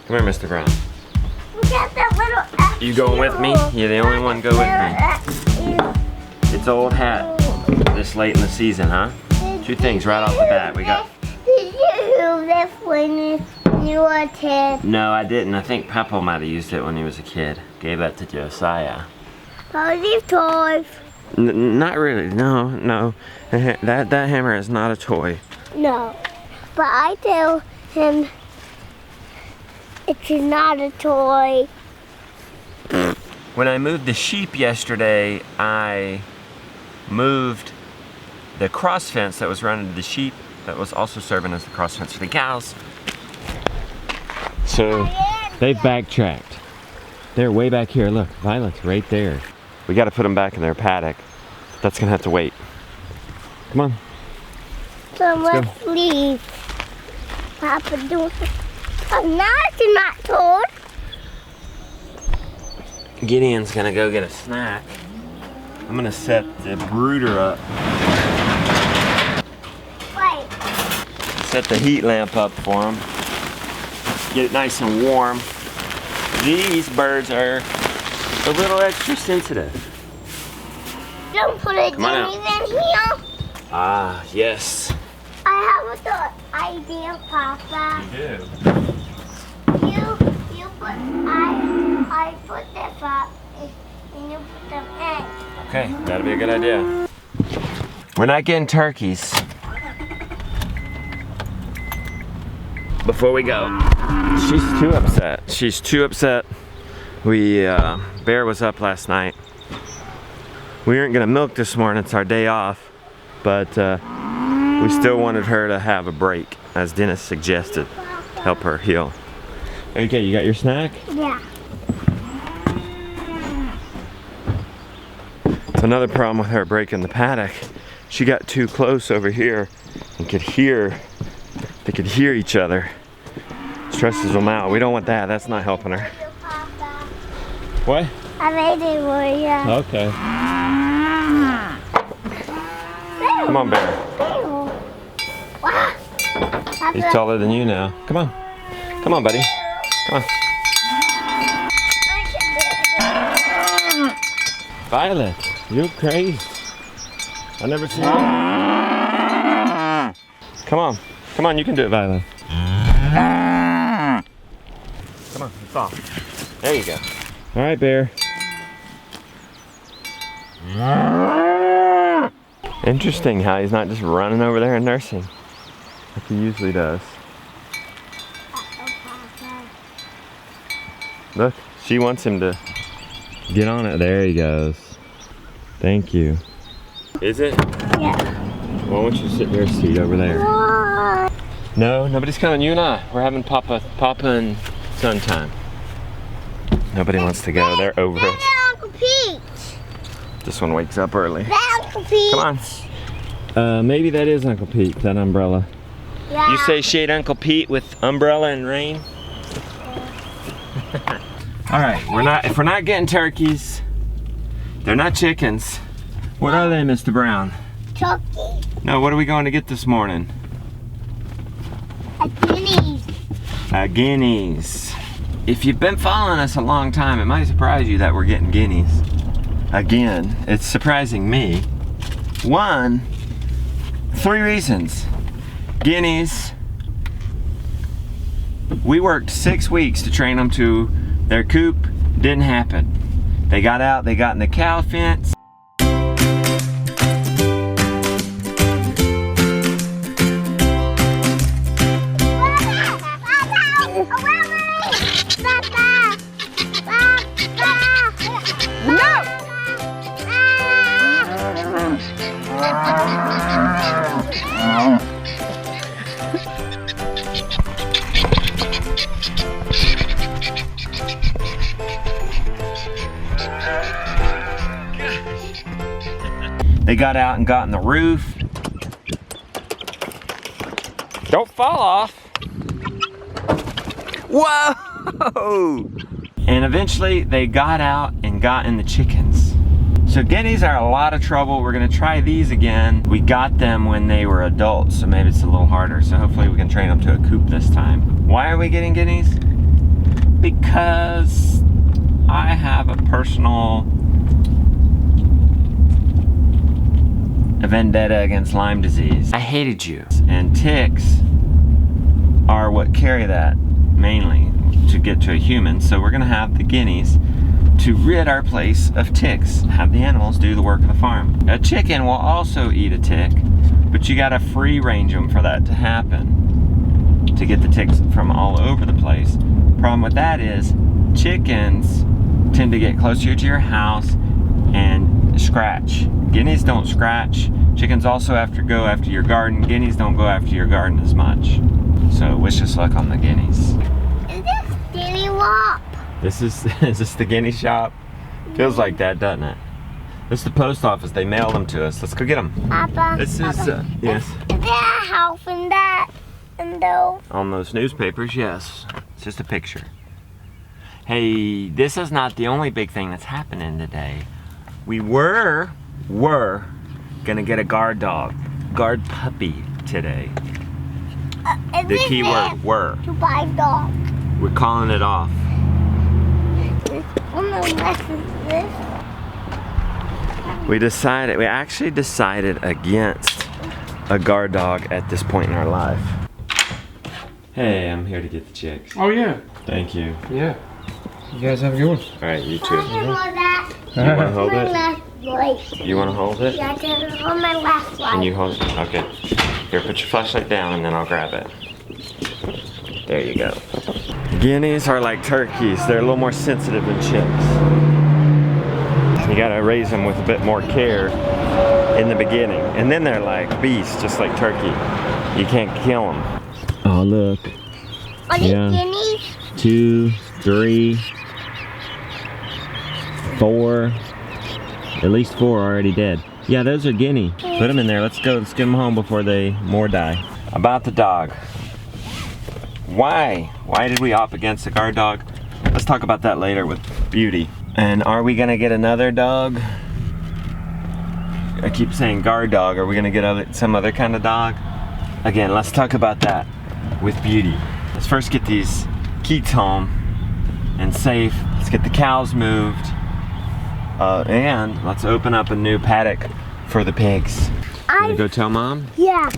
Come here, Mr. Brown. Look at that little F. You going with me? You're the only one go with me. It's an old hat this late in the season, huh? Two things right off the bat. We got. Did you use this when you were a kid? No, I didn't. I think Papa might have used it when he was a kid. Gave that to Josiah. Are these toys? Not really. No. That hammer is not a toy. No. But I tell him it's not a toy. When I moved the sheep yesterday, I moved the cross fence that was running to the sheep that was also serving as the cross fence for the cows. So they've backtracked. They're way back here. Look, Violet's right there. We got to put them back in their paddock. That's gonna have to wait. Come on. So let's leave. Papa do it. Now it's not told. Gideon's gonna go get a snack. I'm gonna set the brooder up. Wait. Set the heat lamp up for him. Get it nice and warm. These birds are a little extra sensitive. Don't put a Jimmy's in here. Ah, yes. I have an idea, Papa. You do. You put, I put this up and you put them in. Okay, that'll be a good idea. We're not getting turkeys. Before we go, she's too upset. She's too upset. Bear was up last night. We aren't gonna milk this morning, it's our day off, but we still wanted her to have a break, as Dennis suggested. Help her heal. Okay, you got your snack? Yeah. It's another problem with her breaking the paddock. She got too close over here and they could hear each other. Stresses them out. We don't want that, that's not helping her. What? I made it for you. Okay. Come on, Bear. Wow. He's taller than you now. Come on. Come on, buddy. Come on. Violet, you're crazy. I've never seen you. Come on. Come on, you can do it, Violet. Come on, it's off. There you go. All right, Bear. Interesting how he's not just running over there and nursing like he usually does. Look, she wants him to get on it. There he goes. Thank you. Is it? Yeah. Why don't you sit their seat over there? What? No, nobody's coming. You and I. We're having Papa and son time. Nobody wants to go. They're over it. Uncle Pete. This one wakes up early. That's Uncle Pete. Come on. Maybe that is Uncle Pete, that umbrella. Yeah. You say shade Uncle Pete with umbrella and rain? All right, if we're not getting turkeys, they're not chickens. What are they, Mr. Brown? Turkey. No, what are we going to get this morning? A guinea. Guineas. If you've been following us a long time, it might surprise you that we're getting guineas. Again, it's surprising me. 3 reasons. Guineas. We worked 6 weeks to train them to their coop. Didn't happen. They got out, they got in the cow fence. They got out and got in the roof. Don't fall off. Whoa! And eventually they got out and got in the chickens. So guineas are a lot of trouble. We're gonna try these again. We got them when they were adults, so maybe it's a little harder. So hopefully we can train them to a coop this time. Why are we getting guineas? Because I have a personal vendetta against Lyme disease. I hated you. And ticks are what carry that mainly to get to a human. So we're gonna have the guineas to rid our place of ticks. Have the animals do the work of the farm. A chicken will also eat a tick, but you gotta free range them for that to happen, to get the ticks from all over the place. Problem with that is chickens tend to get closer to your house and scratch. Guineas don't scratch. Chickens also have to go after your garden. Guineas don't go after your garden as much. So wish us luck on the guineas. Is this Guinea Wop? Is this the guinea shop? Feels like that, doesn't it? This is the post office. They mail them to us. Let's go get them. Papa. This is, yes. Is there a house in that? In those? On those newspapers, yes. It's just a picture. Hey, this is not the only big thing that's happening today. We were gonna get a guard puppy today. The key word, were. To buy dog. We're calling it off. We actually decided against a guard dog at this point in our life. Hey, I'm here to get the chicks. Oh yeah. Thank you. Yeah. You guys have a good one. All right, you too. I want that. You want to hold My it? left leg. You want to hold it? Yeah, I can hold my left leg. Can you hold it? Okay. Here, put your flashlight down and then I'll grab it. There you go. Guineas are like turkeys. They're a little more sensitive than chicks. You gotta raise them with a bit more care in the beginning. And then they're like beasts, just like turkey. You can't kill them. Oh, look. Are these Yeah. guineas? 2, 3, 4. At least 4 are already dead. Yeah, those are guinea. Put them in there. Let's go. Let's get them home before more die. About the dog. Why did we opt against the guard dog? Let's talk about that later with Beauty. And are we gonna get another dog? I keep saying guard dog. Are we gonna get some other kind of dog? Again, let's talk about that with Beauty. Let's first get these Keets home and safe. Let's get the cows moved. And let's open up a new paddock for the pigs. You wanna go tell Mom? Yeah.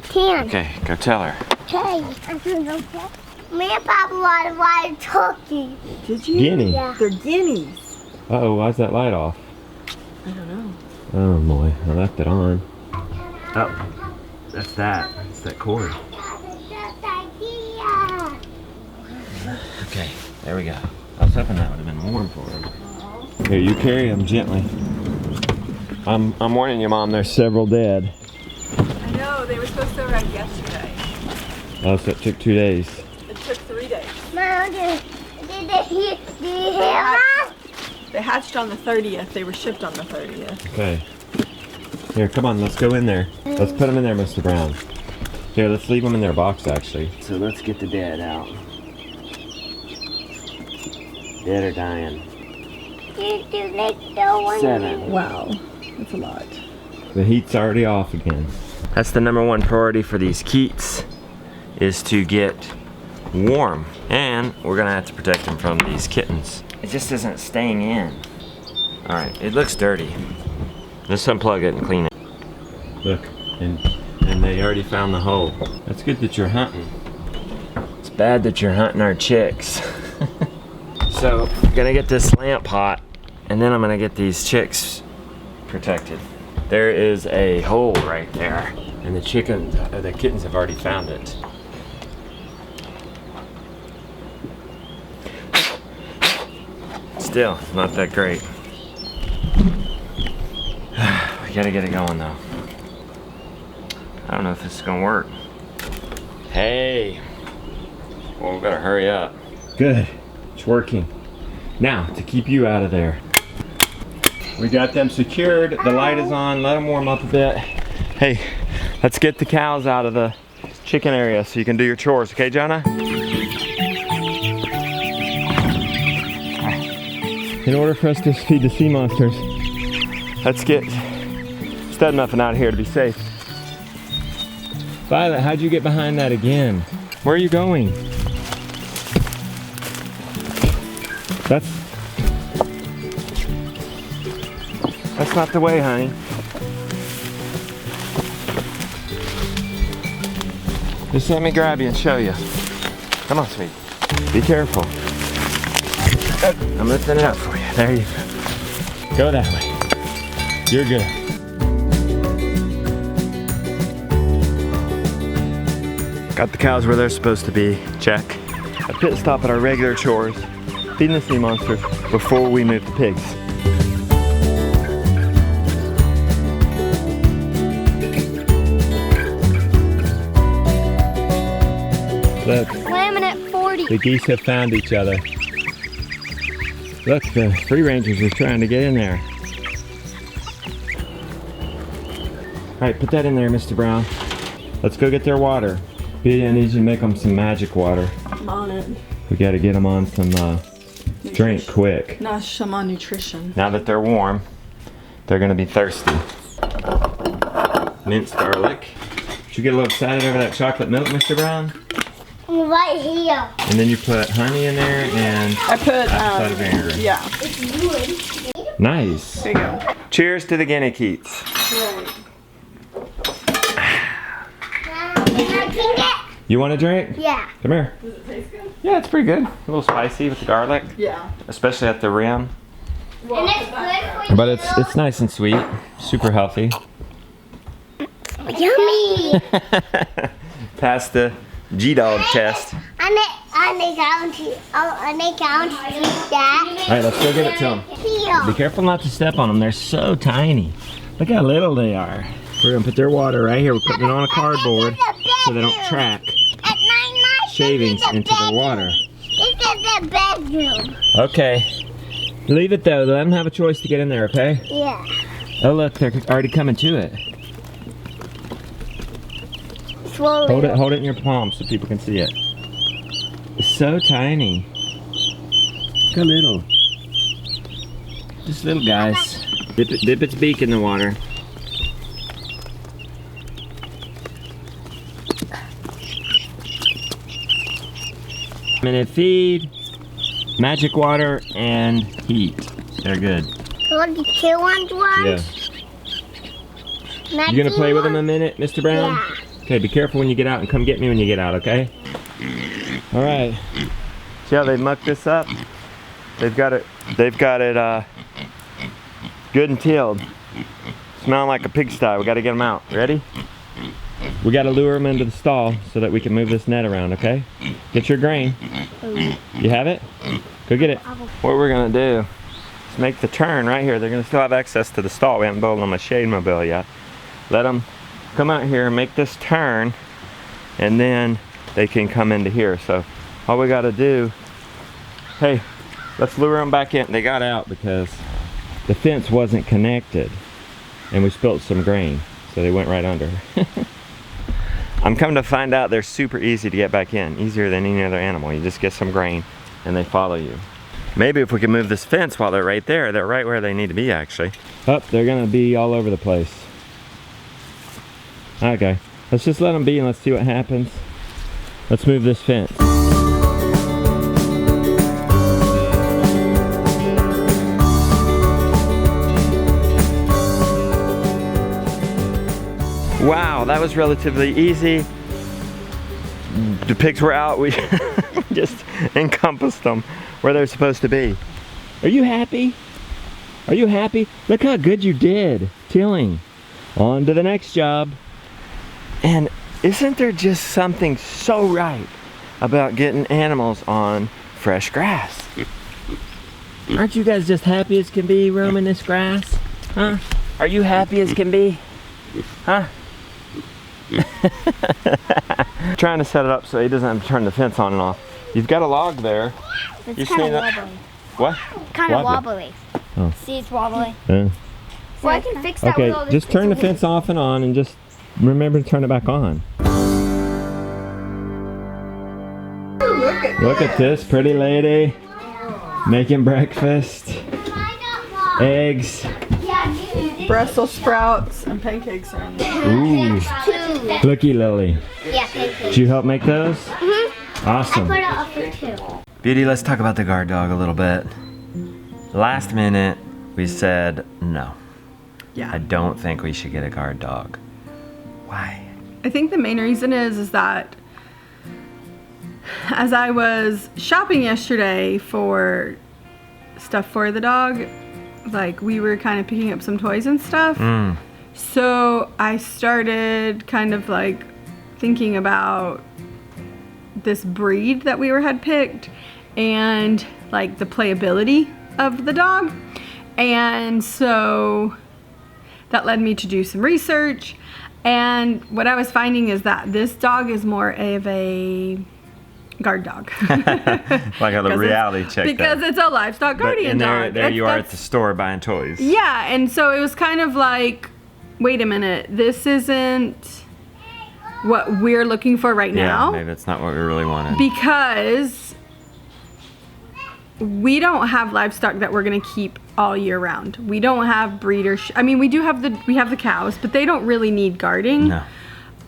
Can. Okay, go tell her. Okay. I'm gonna go get. Me and Papa wanted wild turkey. Did you? Guinea. Yeah. They're guineas. Uh-oh, why's that light off? I don't know. Oh boy, I left it on. Oh, that's that. It's that cord. Okay, there we go. I was hoping that would have been warm for him. Here, you carry him gently. I'm warning you, Mom, there's several dead. I know, they were supposed to arrive yesterday. Oh, so it took 2 days. It took 3 days. Mom, did you hear that? They hatched on the 30th. They were shipped on the 30th. Okay. Here, come on, let's go in there. Let's put them in there, Mr. Brown. Here, let's leave them in their box, actually. So let's get the dead out. Dead or dying. Did you make the one? 7. Wow, that's a lot. The heat's already off again. That's the number one priority for these Keets, is to get warm. And we're gonna have to protect them from these kittens. It just isn't staying in. All right, it looks dirty. Let's unplug it and clean it. Look, and they already found the hole. That's good that you're hunting. It's bad that you're hunting our chicks. So, I'm gonna get this lamp hot, and then I'm gonna get these chicks protected. There is a hole right there, and the kittens have already found it. Still, not that great. We gotta get it going though. I don't know if this is gonna work. Hey, well, we better hurry up. Good, it's working. Now, to keep you out of there. We got them secured, the light is on, let them warm up a bit. Hey, let's get the cows out of the chicken area so you can do your chores, okay, Jonah? In order for us to feed the sea monsters, let's get Stud Muffin out of here to be safe. Violet, how'd you get behind that again? Where are you going? That's not the way, honey. Just let me grab you and show you. Come on, sweetie. Be careful. I'm lifting it up for you. There you go. Go that way. You're good. Got the cows where they're supposed to be. Check. A pit stop at our regular chores. Feeding the sea monster before we move the pigs. Look, Slamming at 40. the geese have found each other. Look, the free rangers are trying to get in there. All right, put that in there, Mr. Brown. Let's go get their water. Biddy, I need you to make them some magic water. I'm on it. We got to get them on some drink quick. Nah, I'm on nutrition. Now that they're warm, they're gonna be thirsty. Minced garlic. Did you get a little excited over that chocolate milk, Mr. Brown? Right here. And then you put honey in there and I put, apple cider vinegar. yeah. It's wood. Nice. There you go. Cheers to the Guinea Keets. Right. Can I drink it? You want a drink? Yeah. Come here. Does it taste good? Yeah, it's pretty good. A little spicy with the garlic, Yeah. especially at the rim. Well, And it's good for you. But it's nice and sweet, super healthy. Yummy. Pass the G-Dog test. I need to eat that. All right, let's go give it to them. Here. Be careful not to step on them. They're so tiny. Look how little they are. We're gonna put their water right here. We're putting it on a cardboard so they don't track At night, shavings into the water. This is the bedroom. Okay. Leave it though. Let them have a choice to get in there, okay? Yeah. Oh look, they're already coming to it. Slowly. Hold it in your palm so people can see it. It's so tiny. Look how little. Just little guys. Dip its beak in the water. Minute feed, magic water, and heat. They're good. What the two ones Yeah. was? You gonna play with them a minute, Mr. Brown? Yeah. Okay, be careful when you get out and come get me when you get out, okay? All right. See how they mucked this up? They've got it good and tilled. Smelling like a pigsty. We gotta get them out. Ready? We gotta lure them into the stall so that we can move this net around, okay? Get your grain. You have it? Go get it. What we're gonna do is make the turn right here. They're gonna still have access to the stall. We haven't built them a shade mobile yet. Let them come out here and make this turn, and then they can come into here. So all we gotta do, hey, let's lure them back in. They got out because the fence wasn't connected and we spilled some grain, so they went right under. I'm coming to find out they're super easy to get back in, easier than any other animal. You just get some grain and they follow you. Maybe if we can move this fence while they're right there, they're right where they need to be actually. Oh, they're gonna be all over the place. Okay, let's just let them be and let's see what happens. Let's move this fence. Wow, that was relatively easy. The pigs were out. We just encompassed them where they're supposed to be. Are you happy? Are you happy? Look how good you did tilling. On to the next job. And isn't there just something so right about getting animals on fresh grass? Aren't you guys just happy as can be roaming this grass? Huh? Are you happy as can be? Huh? Trying to set it up so he doesn't have to turn the fence on and off. You've got a log there. It's You kind see of that? wobbly. What? Kind of Wobbly. wobbly. Oh. See, it's wobbly. Yeah. Well, I can fix that Okay, with all this. just turn the fence off and on and just remember to turn it back on. Look at this pretty lady making breakfast. Eggs. Brussels sprouts and pancakes are in there. Ooh. Looky Lily. Yeah, pancakes. Did you help make those? Mm-hmm. Awesome. Put it up for two. Beauty, let's talk about the guard dog a little bit. Last minute, we said no. Yeah. I don't think we should get a guard dog. Why? I think the main reason is that as I was shopping yesterday for stuff for the dog, like we were kind of picking up some toys and stuff. So I started kind of like thinking about this breed that we had picked and like the playability of the dog. And so that led me to do some research. And what I was finding is that this dog is more of a guard dog. Like a reality check. Because it's a livestock guardian dog. There you are at the store buying toys. Yeah, and so it was kind of like, wait a minute, this isn't what we're looking for right now. Yeah, maybe it's not what we really wanted. Because we don't have livestock that we're gonna keep all year round. We don't have breeder. I mean, we have the cows, but they don't really need guarding. No.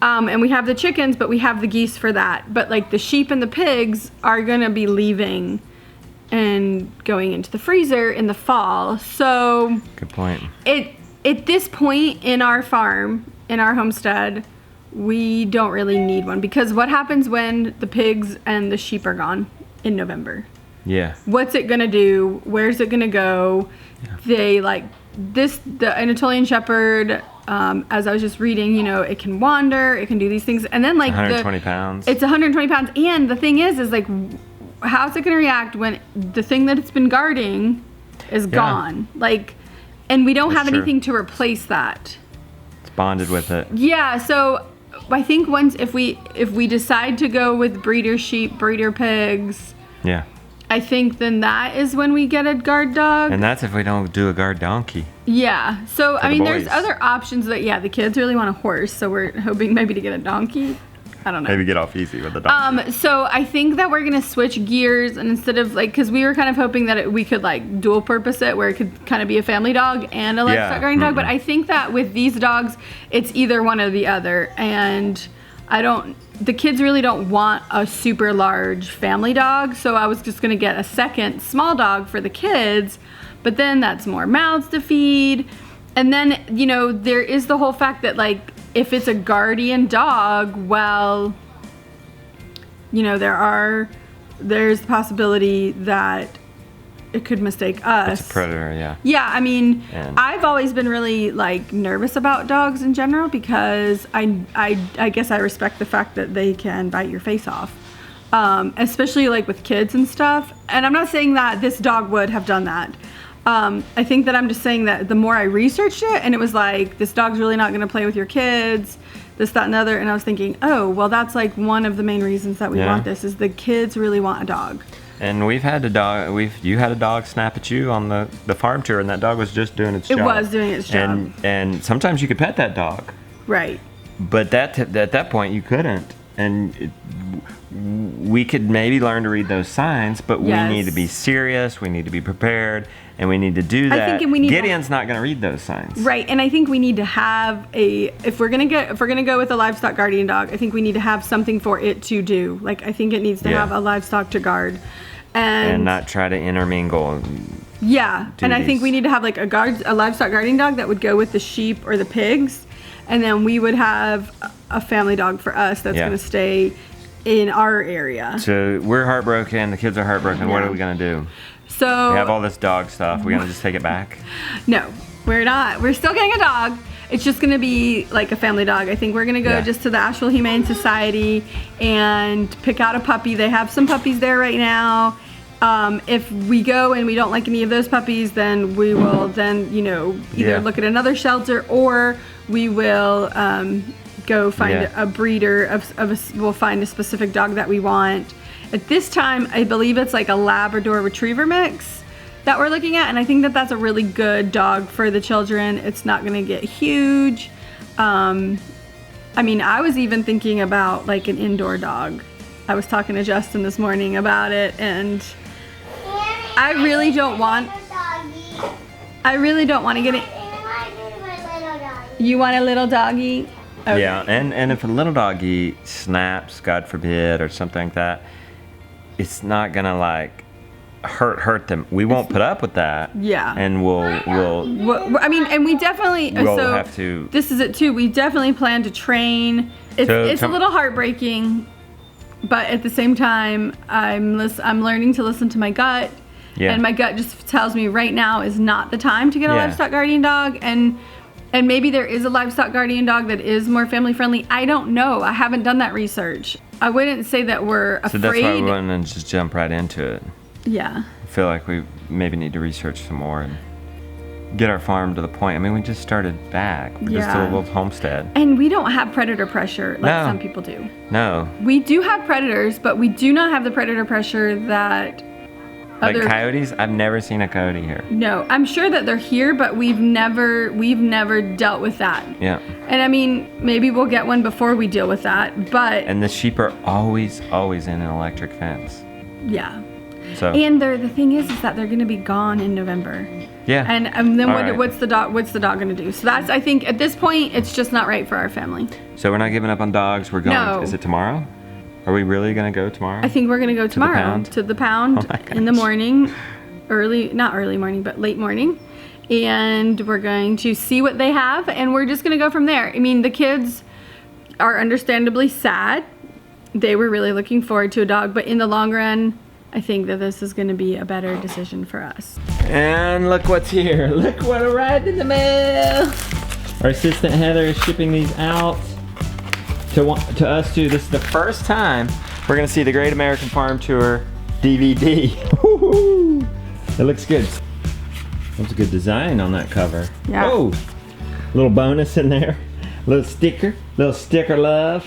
And we have the chickens, but we have the geese for that. But like the sheep and the pigs are gonna be leaving and going into the freezer in the fall. So good point. At this point in our farm, in our homestead, we don't really need one, because what happens when the pigs and the sheep are gone in November? Yeah. What's it gonna do? Where's it gonna go? Yeah. They like this, the Anatolian Shepherd, as I was just reading, you know, it can wander, it can do these things, and then like 120 pounds. It's 120 pounds, and the thing is like, how's it gonna react when the thing that it's been guarding is gone? Like, and we don't have anything to replace that. It's bonded with it. Yeah, so I think if we decide to go with breeder sheep, breeder pigs, yeah, I think then that is when we get a guard dog. And that's if we don't do a guard donkey. Yeah. So I the mean, there's boys. other options that the kids really want a horse, so we're hoping maybe to get a donkey. I don't know. Maybe get off easy with the donkey. So I think that we're gonna switch gears, and instead of like, because we were kind of hoping that we could like dual purpose it, where it could kind of be a family dog and a livestock guardian dog. But I think that with these dogs, it's either one or the other, and the kids really don't want a super large family dog, so I was just gonna get a second small dog for the kids, but then that's more mouths to feed. And then, you know, there is the whole fact that like, if it's a guardian dog, well, you know, there's the possibility that it could mistake us. It's a predator, yeah. Yeah, I mean, And I've always been really like nervous about dogs in general, because I guess I respect the fact that they can bite your face off, especially like with kids and stuff. And I'm not saying that this dog would have done that. I think that I'm just saying that the more I researched it, and it was like, this dog's really not going to play with your kids, this, that, and the other. And I was thinking, oh, well, that's like one of the main reasons that we want this, is the kids really want a dog. And we've had a dog. You had a dog snap at you on the farm tour, and that dog was just doing its job. It was doing its job. And sometimes you could pet that dog. Right. But at that point you couldn't. And we could maybe learn to read those signs, but we need to be serious. We need to be prepared, and we need to do that. Gideon's not going to read those signs. Right, and I think we need to have if we're gonna go with a livestock guardian dog, I think we need to have something for it to do. Like, I think it needs to have a livestock to guard, and not try to intermingle. Yeah, and I think we need to have like a livestock guardian dog that would go with the sheep or the pigs, and then we would have a family dog for us that's going to stay in our area. So we're heartbroken. The kids are heartbroken. What are we going to do? So we have all this dog stuff. We're going to just take it back? No, we're not. We're still getting a dog. It's just going to be like a family dog. I think we're going to go just to the Asheville Humane Society and pick out a puppy. They have some puppies there right now. If we go and we don't like any of those puppies, then we will either look at another shelter, or we will go find a breeder we'll find a specific dog that we want. At this time, I believe it's like a Labrador Retriever mix that we're looking at, and I think that that's a really good dog for the children. It's not going to get huge. I mean, I was even thinking about like an indoor dog. I was talking to Justin this morning about it, and I really don't want to get it. You want a little doggy? Okay. Yeah, and if a little doggy snaps, God forbid, or something like that, it's not gonna like hurt them. We won't put up with that. Yeah. And we'll I mean, and we definitely we'll so have to. this is it too. We definitely plan to train. It's a little heartbreaking, but at the same time, I'm learning to listen to my gut. Yeah. And my gut just tells me right now is not the time to get a livestock guardian dog, and maybe there is a livestock guardian dog that is more family friendly. I don't know. I haven't done that research. I wouldn't say that we're afraid. So that's why we wouldn't just jump right into it. Yeah. I feel like we maybe need to research some more and get our farm to the point. I mean, we just started back. We're just a little homestead. And we don't have predator pressure like No. some people do. No. We do have predators, but we do not have the predator pressure that Like coyotes? I've never seen a coyote here. No, I'm sure that they're here, but we've never dealt with that. Yeah. And I mean, maybe we'll get one before we deal with that, but And the sheep are always in an electric fence. yeah. So. And the thing is that they're gonna be gone in November. Yeah. And then All right. what's the dog gonna do? So that's, I think at this point, it's just not right for our family. So we're not giving up on dogs. We're going. No. Is it tomorrow? Are we really gonna go tomorrow? I think we're gonna go tomorrow to the pound Oh my in the gosh. morning, not early morning, but late morning. And we're going to see what they have, and we're just gonna go from there. I mean, the kids are understandably sad. They were really looking forward to a dog, but in the long run, I think that this is gonna be a better decision for us. And look what's here. Look what arrived in the mail. Our assistant Heather is shipping these out to us too. This is the first time we're gonna see the Great American Farm Tour DVD. Woo-hoo. It looks good. That's a good design on that cover. Yeah. Oh, little bonus in there. Little sticker love.